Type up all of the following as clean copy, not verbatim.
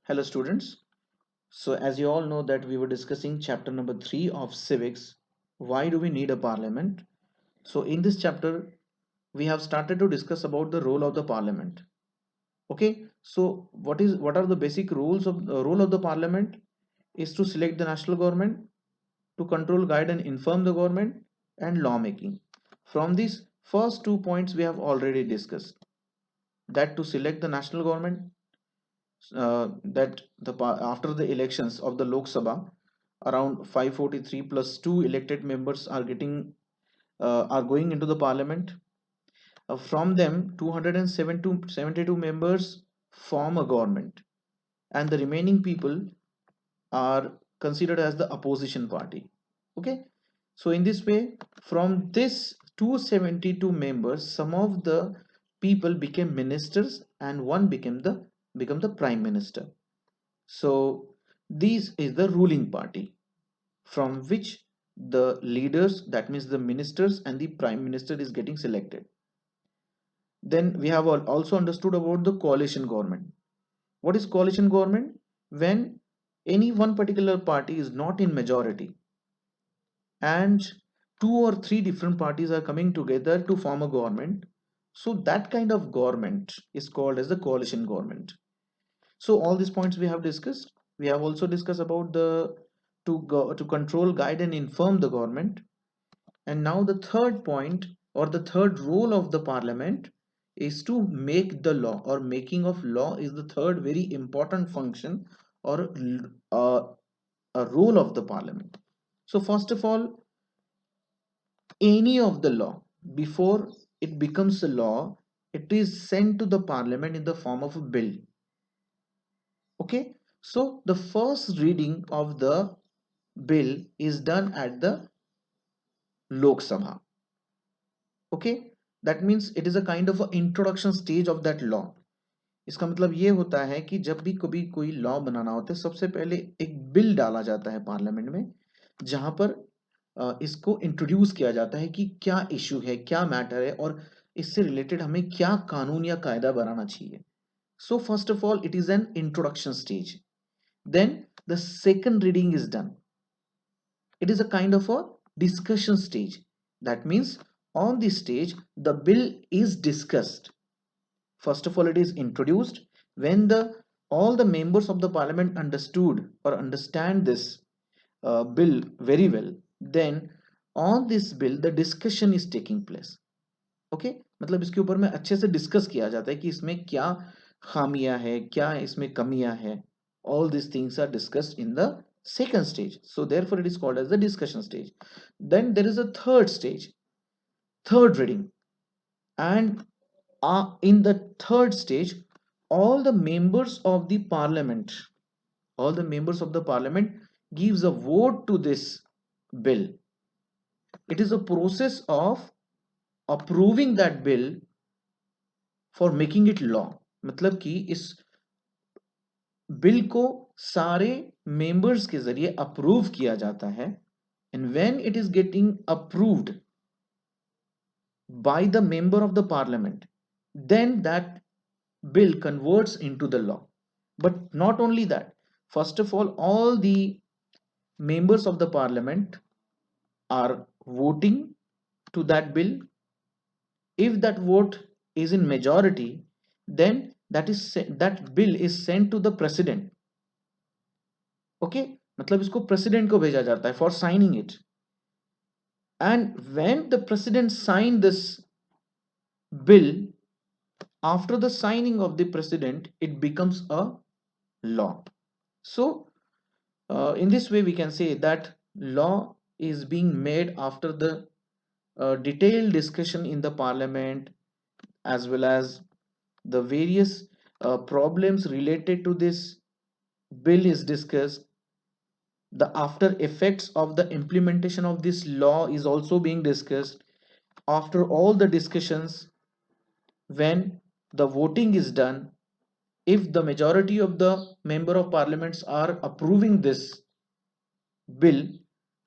Hello students. So as you all know that we were discussing chapter number 3 of civics. Why do we need a parliament? So in this chapter we have started to discuss about the role of the parliament. Okay? So what are the basic rules of role of the parliament is to select the national government, to control, guide and inform the government and lawmaking. From these first 2 points we have already discussed that to select the national government that after the elections of the Lok Sabha, around 543 plus 2 elected members are getting are going into the parliament. From them, 272 members form a government, and the remaining people are considered as the opposition party. Okay, so in this way, from this 272 members, some of the people became ministers, and one become the prime minister. So this is the ruling party from which the leaders, that means the ministers and the prime minister, is getting selected. Then we have also understood about the coalition government. What is coalition government? When any one particular party is not in majority and two or three different parties are coming together to form a government. So that kind of government is called as the coalition government. So all these points we have discussed. We have also discussed about the to control, guide and inform the government. And now the third point or the third role of the parliament is to make the law, or making of law is the third very important function or a role of the parliament. So first of all, any of the law, before it becomes a law, it is sent to the parliament in the form of a bill. Okay, so the first reading of the bill is done at the Lok Sabha. Okay, that means it is a kind of a introduction stage of that law. इसका मतलब ये होता है कि जब भी कभी कोई लॉ बनाना होता है, सबसे पहले एक बिल डाला जाता है पार्लियामेंट में, जहां पर इसको इंट्रोड्यूस किया जाता है कि क्या इशू है, क्या मैटर है और इससे रिलेटेड हमें क्या कानून या कायदा बनाना चाहिए. So first of all, it is an introduction stage. Then the second reading is done. It is a kind of a discussion stage. That means on this stage, the bill is discussed. First of all, it is introduced. When the all the members of the parliament understood or understand this bill very well, then on this bill the discussion is taking place. Okay, मतलब इसके ऊपर में अच्छे से discuss किया जाता है कि इसमें क्या खामियां है, क्या इसमें कमियां है. All these things are discussed in the second stage. So therefore it is called as the discussion stage. Then there is a third stage, third reading. And in the third stage, all the members of the parliament, all the members of the parliament gives a vote to this bill. It is a process of approving that bill for making it law. मतलब कि इस bill को सारे members के जरिए approve किया जाता है. And when it is getting approved by the member of the parliament, then that bill converts into the law. But not only that, first of all the members of the parliament are voting to that bill. If that vote is in majority, then that bill is sent to the president. Okay, मतलब इसको president को भेजा जाता है for signing it. And when the president signed this bill, after the signing of the president, it becomes a law. So in this way we can say that law is being made after the detailed discussion in the parliament, as well as the various problems related to this bill is discussed. The after effects of the implementation of this law is also being discussed. After all the discussions, when the voting is done, if the majority of the member of parliaments are approving this bill,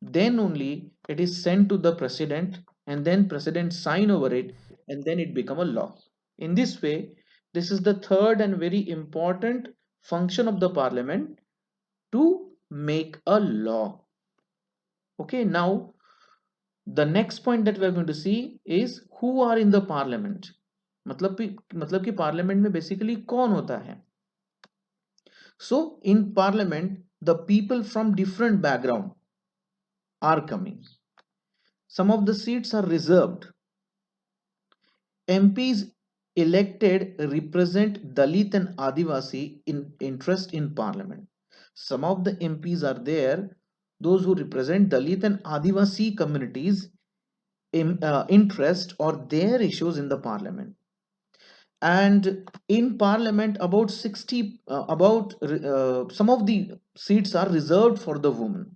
then only it is sent to the president, and then president sign over it, and then it become a law. In this way, this is the third and very important function of the parliament to make a law. Okay, now the next point that we are going to see is who are in the parliament. मतलब कि parliament में basically कौन होता है. So in parliament the people from different background are coming. Some of the seats are reserved. MPs elected represent Dalit and Adivasi in interest in parliament. Some of the MPs are there, those who represent Dalit and Adivasi communities in, interest or their issues in the parliament. And in parliament about 60 about some of the seats are reserved for the women.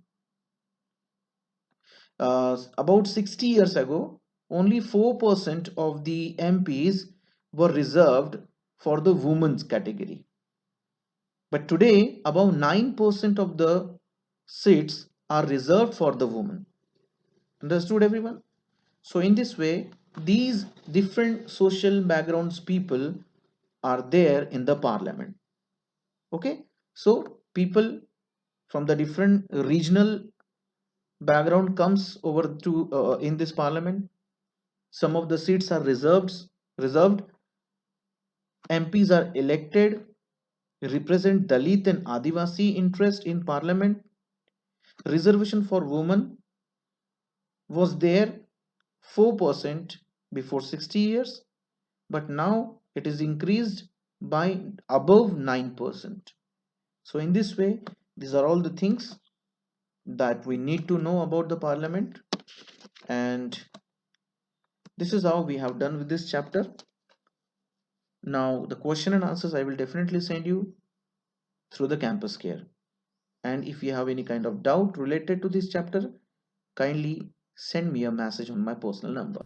About 60 years ago, only 4% of the MPs were reserved for the women's category. But today, about 9% of the seats are reserved for the women. Understood, everyone? So, in this way, these different social backgrounds people are there in the parliament. Okay, so people from the different regional background comes over to in this parliament. Some of the seats are reserved. MPs are elected, represent Dalit and Adivasi interest in parliament. Reservation for women was there 4% before 60 years, but now it is increased by above 9%. So in this way, these are all the things that we need to know about the parliament, and this is how we have done with this chapter. Now the question and answers I will definitely send you through the campus care. And if you have any kind of doubt related to this chapter, kindly send me a message on my personal number.